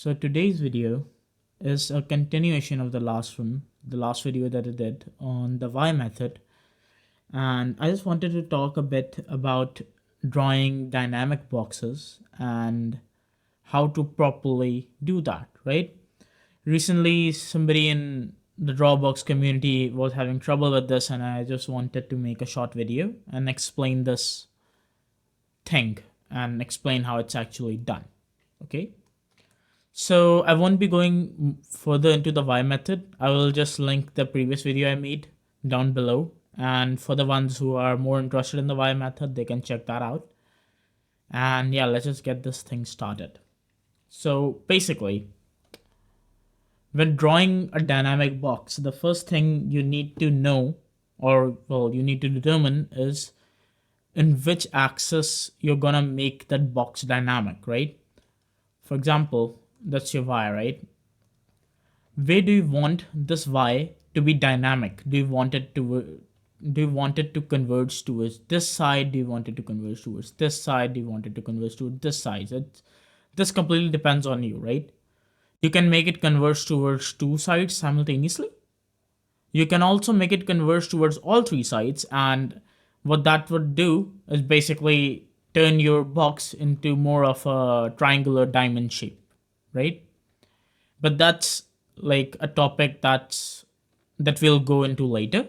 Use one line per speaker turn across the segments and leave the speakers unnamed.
So today's video is a continuation of the last video that I did on the why method. And I just wanted to talk a bit about drawing dynamic boxes and how to properly do that, right? Recently, somebody in the drawabox community was having trouble with this, and I just wanted to make a short video and explain this thing and explain how it's actually done. Okay. So I won't be going further into the why method. I will just link the previous video I made down below. And for the ones who are more interested in the why method, they can check that out. And yeah, let's just get this thing started. So basically, when drawing a dynamic box, the first thing you need to know, or well, you need to determine is in which axis you're gonna make that box dynamic, right? For example, that's your y, right? Where do you want this y to be dynamic? Do you want it to converge towards this side? Do you want it to converge towards this side? Do you want it to converge towards this side? This completely depends on you, right? You can make it converge towards two sides simultaneously. You can also make it converge towards all three sides, and what that would do is basically turn your box into more of a triangular diamond shape, right? But that's like a topic that we'll go into later.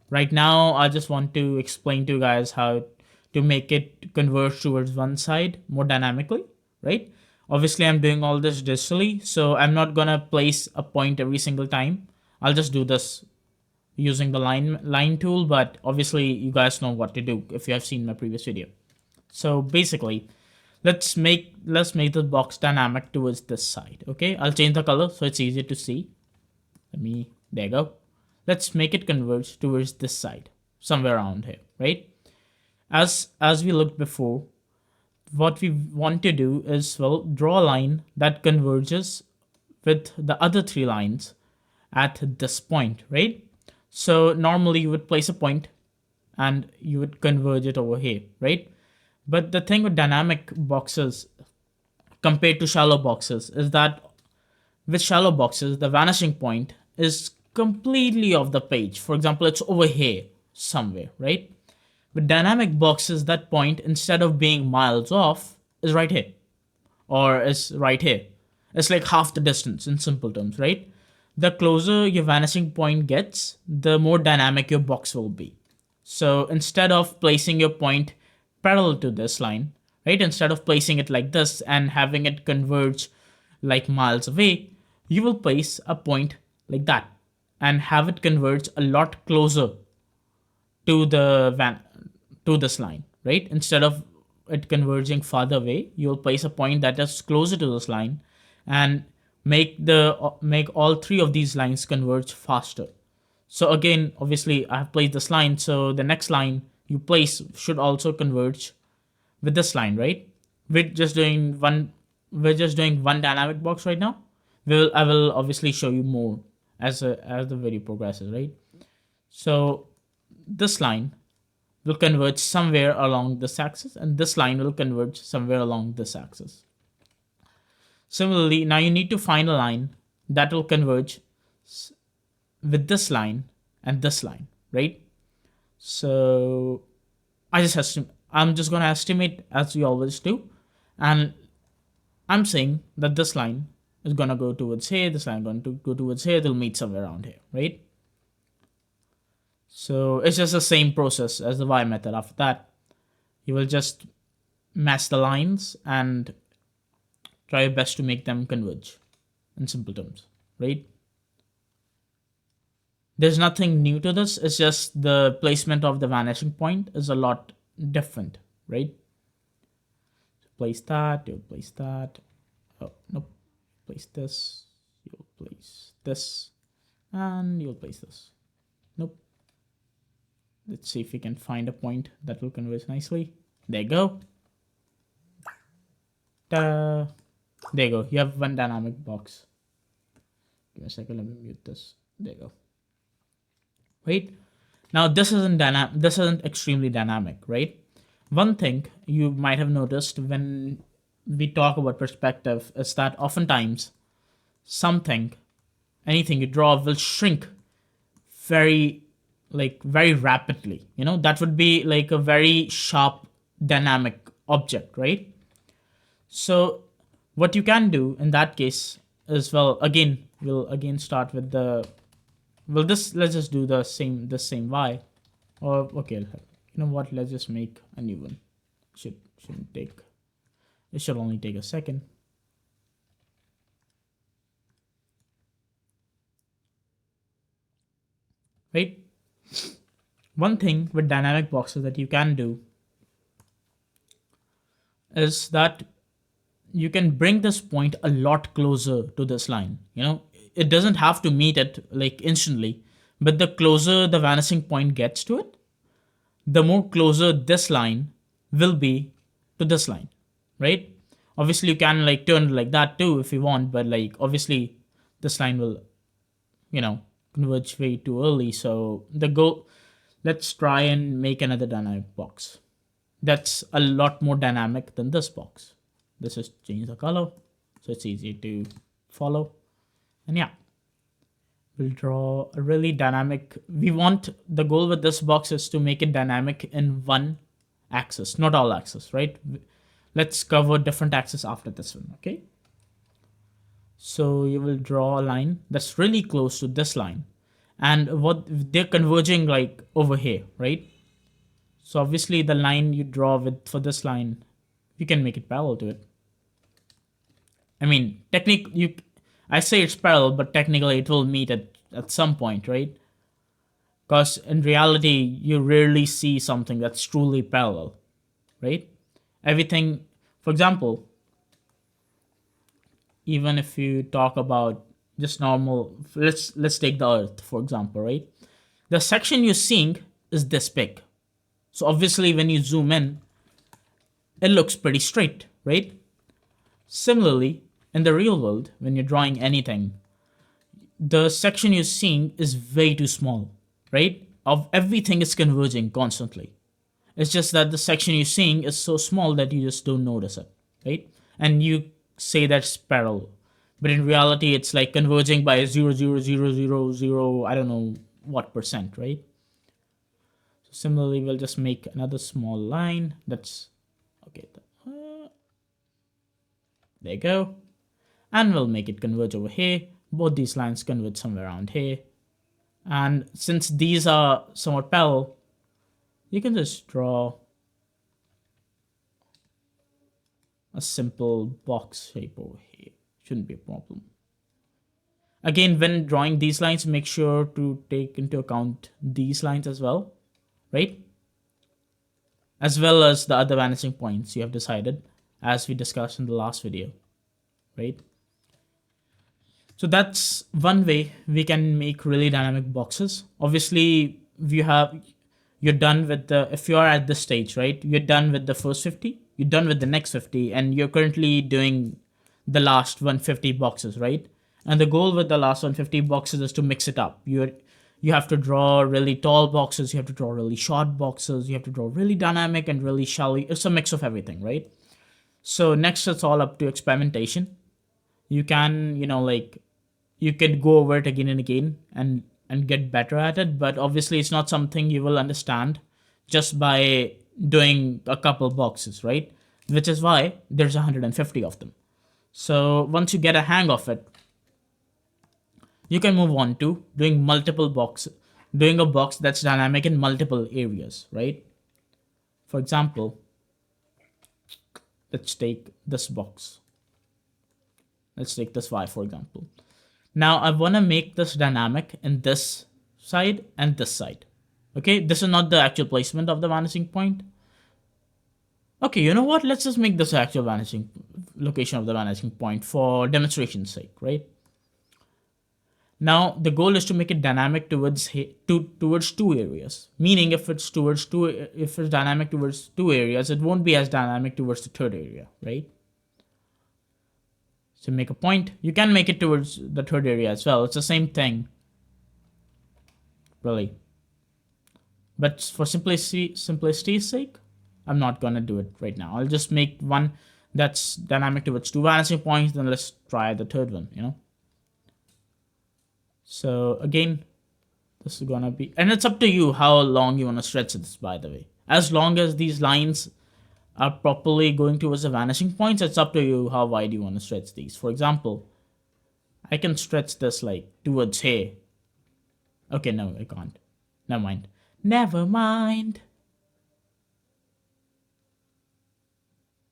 Right now, I just want to explain to you guys how to make it converge towards one side more dynamically, right? Obviously, I'm doing all this digitally, so I'm not gonna place a point every single time. I'll just do this using the line tool, but obviously you guys know what to do if you have seen my previous video. So basically, let's make the box dynamic towards this side. Okay, I'll change the color so it's easier to see. There you go. Let's make it converge towards this side, somewhere around here, right? As we looked before, what we want to do is, well, draw a line that converges with the other three lines at this point, right? So normally you would place a point and you would converge it over here, right? But the thing with dynamic boxes compared to shallow boxes is that with shallow boxes, the vanishing point is completely off the page. For example, it's over here somewhere, right? With dynamic boxes, that point, instead of being miles off, is right here, or is right here. It's like half the distance in simple terms, right? The closer your vanishing point gets, the more dynamic your box will be. So instead of placing your point parallel to this line, right? Instead of placing it like this and having it converge like miles away, you will place a point like that and have it converge a lot closer to to this line, right? Instead of it converging farther away, you will place a point that is closer to this line and make all three of these lines converge faster. So again, obviously I have placed this line, so the next line you place should also converge with this line, right? We're just doing one dynamic box right now. I will obviously show you more as the video progresses, right? So this line will converge somewhere along this axis, and this line will converge somewhere along this axis. Similarly, now you need to find a line that will converge with this line and this line, right? So I'm just gonna estimate as we always do, and I'm saying that this line is gonna go towards here, this line going to go towards here, they'll meet somewhere around here, right? So it's just the same process as the Y method. After that, you will just match the lines and try your best to make them converge in simple terms, right? There's nothing new to this. It's just the placement of the vanishing point is a lot different, right? Place that, you'll place that. Oh, nope. Place this, you'll place this, and you'll place this. Nope. Let's see if we can find a point that will converge nicely. There you go. Ta-da. There you go. You have one dynamic box. Give me a second. Let me mute this. There you go. Right now, this isn't extremely dynamic, right? One thing you might have noticed when we talk about perspective is that oftentimes something, anything you draw will shrink very, like very rapidly. That would be like a very sharp dynamic object, right? So what you can do in that case is, well, again, we'll again start with the, well, this, let's just do the same y. Or okay, you know what, let's just make a new one. Shouldn't take, it should only take a second. Right? One thing with dynamic boxes that you can do is that you can bring this point a lot closer to this line. It doesn't have to meet it like instantly, but the closer the vanishing point gets to it, the more closer this line will be to this line, right? Obviously, you can like turn it like that too if you want, but like obviously this line will, converge way too early. So the goal, let's try and make another dynamic box that's a lot more dynamic than this box. This is change the color, so it's easy to follow. And yeah, we'll draw a really dynamic. We want, the goal with this box is to make it dynamic in one axis, not all axes, right? Let's cover different axes after this one, okay? So you will draw a line that's really close to this line, and what they're converging like over here, right? So obviously the line you draw with for this line, you can make it parallel to it. I mean, I say it's parallel, but technically it will meet at some point, right? Because in reality, you rarely see something that's truly parallel, right? Everything, for example, even if you talk about just normal, let's take the Earth for example, right? The section you're seeing is this big, so obviously when you zoom in, it looks pretty straight, right? Similarly, in the real world, when you're drawing anything, the section you're seeing is way too small, right? Of everything is converging constantly. It's just that the section you're seeing is so small that you just don't notice it, right? And you say that's parallel, but in reality, it's like converging by 0.0000, I don't know what percent, right? So similarly, we'll just make another small line. That's okay. There you go, and we'll make it converge over here. Both these lines converge somewhere around here, and since these are somewhat parallel, you can just draw a simple box shape over here. Shouldn't be a problem. Again, when drawing these lines, make sure to take into account these lines as well, right? As well as the other vanishing points you have decided, as we discussed in the last video, right? So that's one way we can make really dynamic boxes. Obviously, you're done with the, if you are at this stage, right? You're done with the first 50, you're done with the next 50, and you're currently doing the last 150 boxes, right? And the goal with the last 150 boxes is to mix it up. You have to draw really tall boxes, you have to draw really short boxes, you have to draw really dynamic and really shallow. It's a mix of everything, right? So next, it's all up to experimentation. You can, you can go over it again and again and get better at it, but obviously it's not something you will understand just by doing a couple boxes, right? Which is why there's 150 of them. So once you get a hang of it, you can move on to doing multiple boxes, doing a box that's dynamic in multiple areas, right? For example, let's take this box. Let's take this Y, for example. Now I want to make this dynamic in this side and this side. Okay, this is not the actual placement of the vanishing point. Okay, you know what? Let's just make this actual vanishing location of the vanishing point for demonstration's sake, right? Now the goal is to make it dynamic towards two areas. Meaning, if it's dynamic towards two areas, it won't be as dynamic towards the third area, right? So make a point. You can make it towards the third area as well. It's the same thing, really. But for simplicity's sake, I'm not gonna do it right now. I'll just make one that's dynamic towards two vanishing points. Then let's try the third one. So again, this is gonna be, and it's up to you how long you want to stretch this, by the way. As long as these lines are properly going towards the vanishing points, it's up to you how wide you want to stretch these. For example, I can stretch this like towards here. Okay, no, I can't. Never mind. Never mind.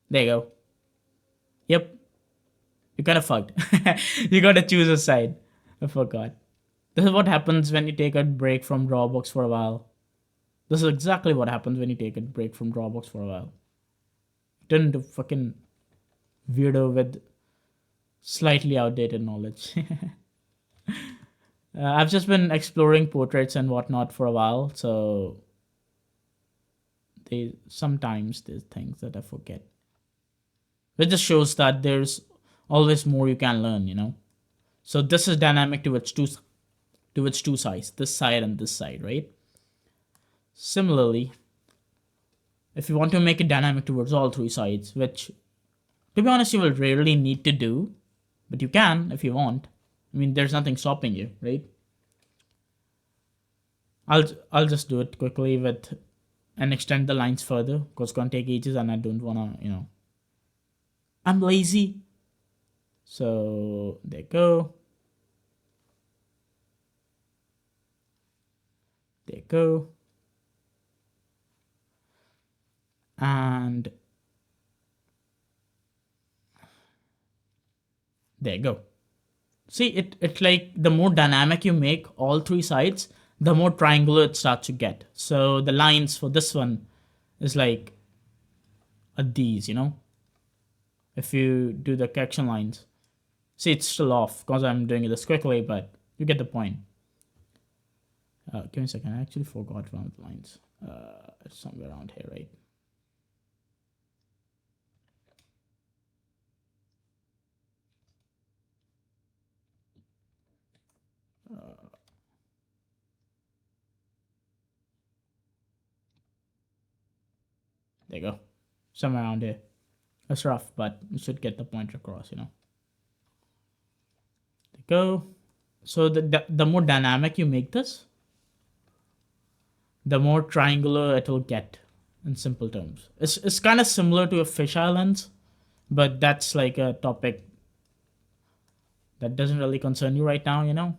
There you go. Yep, you kind of fucked. You gotta choose a side. I forgot. This is what happens when you take a break from Drawbox for a while. This is exactly what happens when you take a break from Drawbox for a while. Turn into fucking weirdo with slightly outdated knowledge. I've just been exploring portraits and whatnot for a while, so sometimes there's things that I forget. It just shows that there's always more you can learn, you know. So this is dynamic to its two sides, this side and this side, right? Similarly, if you want to make it dynamic towards all three sides, which to be honest you will rarely need to do, but you can if you want. I mean, there's nothing stopping you, right? I'll just do it quickly with and extend the lines further because it's gonna take ages and I don't wanna, I'm lazy. So there you go. There you go. And there you go. See, it's like the more dynamic you make all three sides, the more triangular it starts to get. So the lines for this one is like these, if you do the correction lines. See, it's still off because I'm doing this quickly, but you get the point. Give me a second. I actually forgot one of the lines. It's somewhere around here, right? There you go. Somewhere around here. It's rough, but you should get the point across, There you go. So the more dynamic you make this, the more triangular it will get in simple terms. It's kind of similar to a fisheye lens, but that's like a topic that doesn't really concern you right now.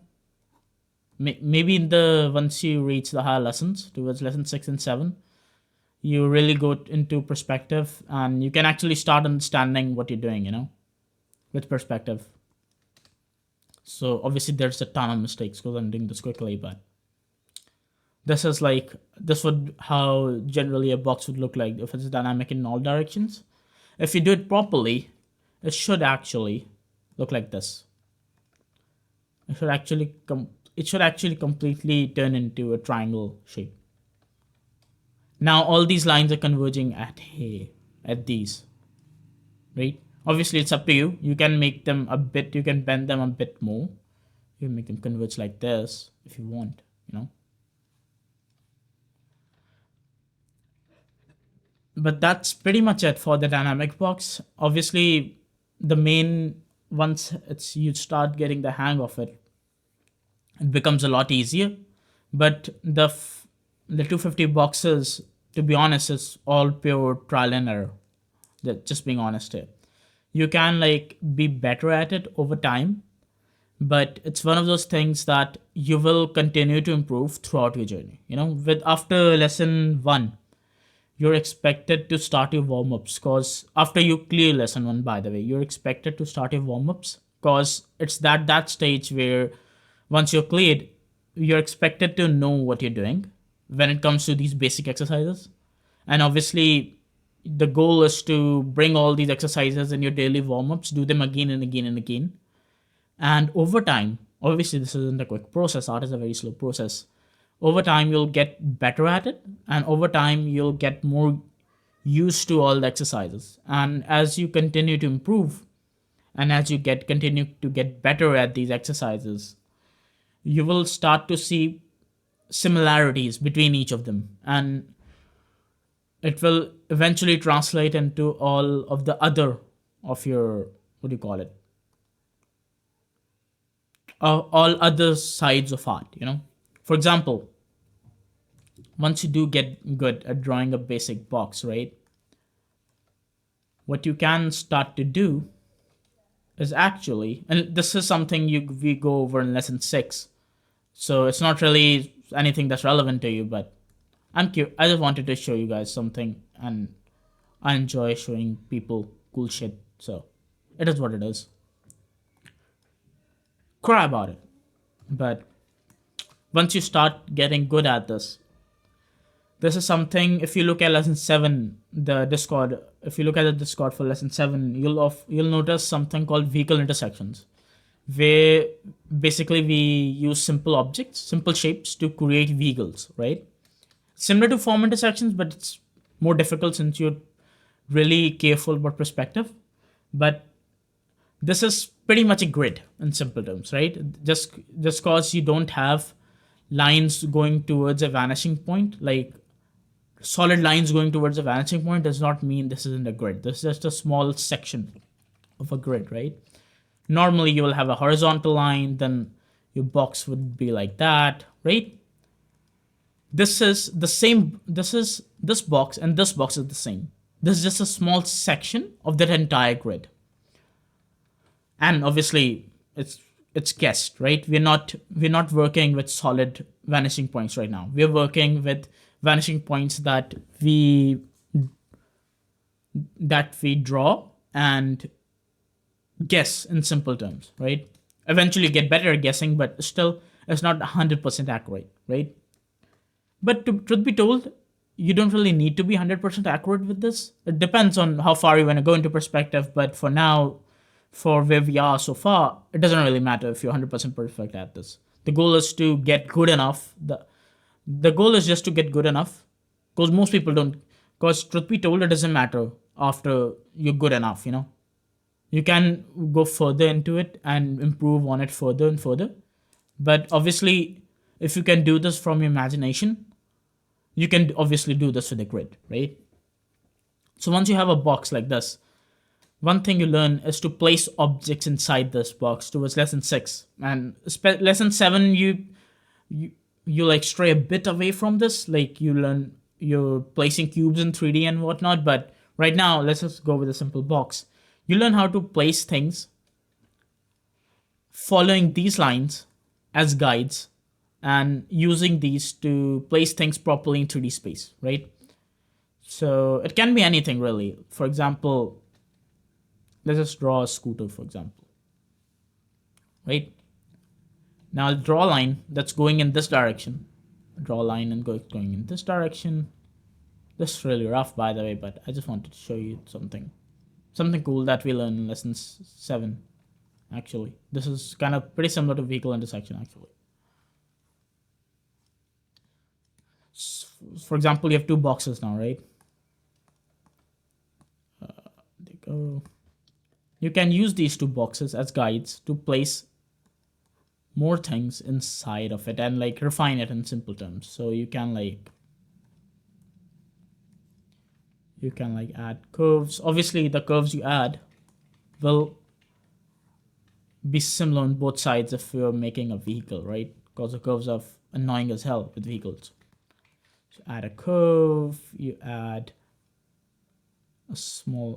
Maybe once you reach the higher lessons towards lesson 6 and 7, you really go into perspective and you can actually start understanding what you're doing, with perspective. So obviously there's a ton of mistakes because I'm doing this quickly, but this would how generally a box would look like if it's dynamic in all directions. If you do it properly, it should actually look like this. It should actually completely turn into a triangle shape. Now all these lines are converging at here, at these, right? Obviously it's up to you. You can make them you can bend them a bit more. You can make them converge like this if you want. But that's pretty much it for the dynamic box. Obviously, once you start getting the hang of it, it becomes a lot easier. But the 250 boxes, to be honest, is all pure trial and error. Just being honest here, you can be better at it over time, but it's one of those things that you will continue to improve throughout your journey. With after lesson 1, you're expected to start your warm-ups because after you clear lesson 1, by the way, you're expected to start your warm-ups because it's that stage where once you're cleared, you're expected to know what you're doing when it comes to these basic exercises. And obviously the goal is to bring all these exercises in your daily warm-ups, do them again and again and again. And over time, obviously this isn't a quick process, art is a very slow process. Over time you'll get better at it, and over time you'll get more used to all the exercises. And as you continue to improve and as you continue to get better at these exercises, you will start to see similarities between each of them, and it will eventually translate into all of the other of your, what do you call it, all other sides of art, For example, once you do get good at drawing a basic box, right? What you can start to do is actually, and this is something we go over in lesson 6, so it's not really anything that's relevant to you, but I just wanted to show you guys something, and I enjoy showing people cool shit, so it is what it is. Cry about it. But once you start getting good at this is something. If you look at lesson 7, the Discord, if you look at the Discord for lesson 7, you'll notice something called vehicle intersections, where basically we use simple objects, simple shapes to create vehicles, right? Similar to form intersections, but it's more difficult since you're really careful about perspective. But this is pretty much a grid in simple terms, right? Just cause you don't have lines going towards a vanishing point, like solid lines going towards a vanishing point, does not mean this isn't a grid. This is just a small section of a grid, right? Normally you will have a horizontal line, then your box would be like that, right? This is the same. This box and this box is the same. This is just a small section of that entire grid. And obviously it's guessed, right? We're not working with solid vanishing points right now. We're working with vanishing points that we draw and guess in simple terms, right? Eventually get better at guessing, but still it's not 100% accurate, right? But truth be told, you don't really need to be 100% accurate with this. It depends on how far you want to go into perspective, but for now, for where we are so far, it doesn't really matter if you're 100% perfect at this. The goal is to get good enough. The goal is just to get good enough, because most people don't. Because truth be told, it doesn't matter after you're good enough. You can go further into it and improve on it further and further. But obviously, if you can do this from your imagination, you can obviously do this with a grid, right? So once you have a box like this, one thing you learn is to place objects inside this box towards lesson 6. And lesson 7, you like stray a bit away from this. Like you learn you're placing cubes in 3D and whatnot. But right now, let's just go with a simple box. You learn how to place things following these lines as guides and using these to place things properly in 3D space, right? So it can be anything really. For example, let's just draw a scooter, for example, right? Now I'll draw a line that's going in this direction. Draw a line and going in this direction. This is really rough, by the way, but I just wanted to show you something cool that we learned in lesson 7. Actually, this is kind of pretty similar to vehicle intersection. Actually, for example, you have 2 boxes now, right? They go. You can use these 2 boxes as guides to place more things inside of it and like refine it in simple terms. So you can add curves. Obviously, the curves you add will be similar on both sides if you're making a vehicle, right? Because the curves are annoying as hell with vehicles. So add a curve, you add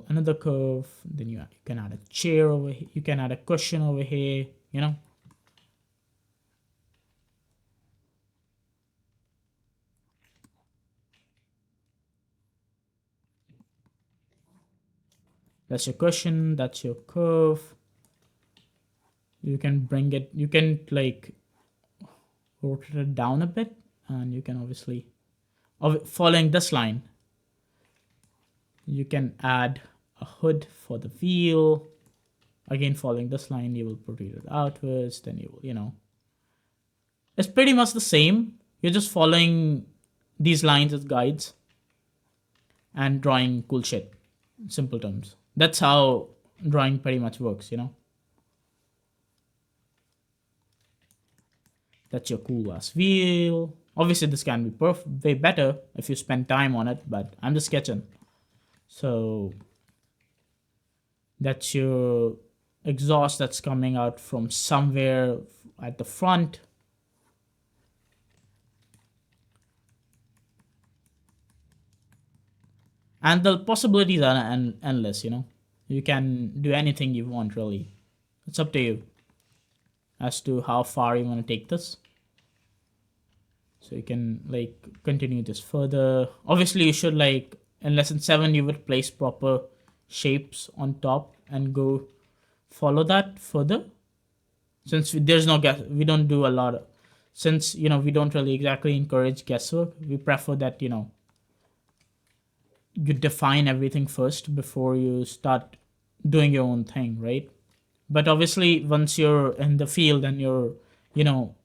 another curve, then you can add a chair over here, you can add a cushion over here, That's your cushion, that's your curve. You can like rotate it down a bit, and you can obviously, following this line, you can add a hood for the wheel. Again, following this line, you will rotate it outwards, then you will, it's pretty much the same. You're just following these lines as guides and drawing cool shit in simple terms. That's how drawing pretty much works, That's your cool ass wheel. Obviously, this can be way better if you spend time on it, but I'm just sketching. So that's your exhaust that's coming out from somewhere at the front. And the possibilities are endless, you know. You can do anything you want, really. It's up to you as to how far you want to take this. So you can like continue this further. Obviously, you should like in lesson 7 you would place proper shapes on top and go follow that further. Since there's no guess, we don't do a lot of, since you know we don't really exactly encourage guesswork. We prefer that you know you define everything first before you start doing your own thing, right? But obviously, once you're in the field and you're you know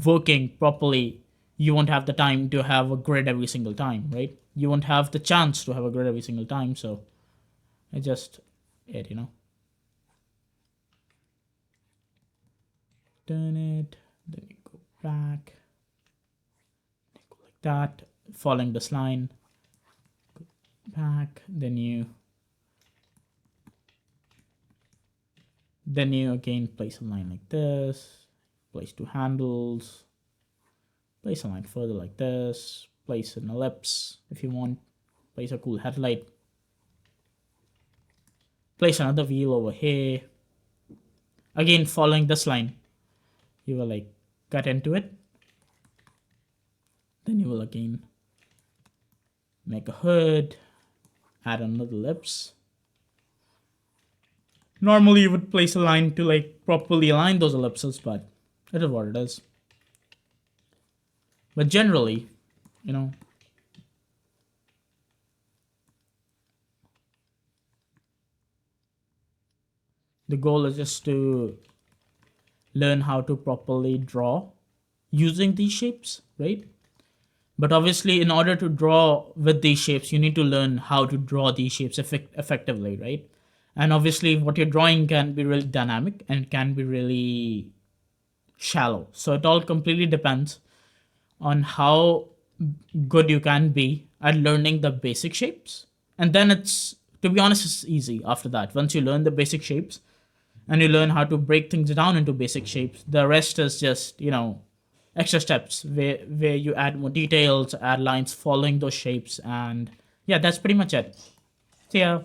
working properly, you won't have the time to have a grid every single time, right? You won't have the chance to have a grid every single time. So it's just it, you know. Turn it, then you go back, go like that, following this line, go back, then you again place a line like this, place two handles, place a line further like this, place an ellipse if you want, place a cool headlight, place another wheel over here. Again, following this line, you will like cut into it. Then you will again make a hood, add another ellipse. Normally you would place a line to like properly align those ellipses, but it is what it is. But generally, you know, the goal is just to learn how to properly draw using these shapes, right? But obviously, in order to draw with these shapes, you need to learn how to draw these shapes effectively, right? And obviously, what you're drawing can be really dynamic and can be really shallow. So it all completely depends on how good you can be at learning the basic shapes. And then it's, to be honest, it's easy after that. Once you learn the basic shapes and you learn how to break things down into basic shapes, the rest is just, you know, extra steps where you add more details, add lines following those shapes. And yeah, that's pretty much it. See ya.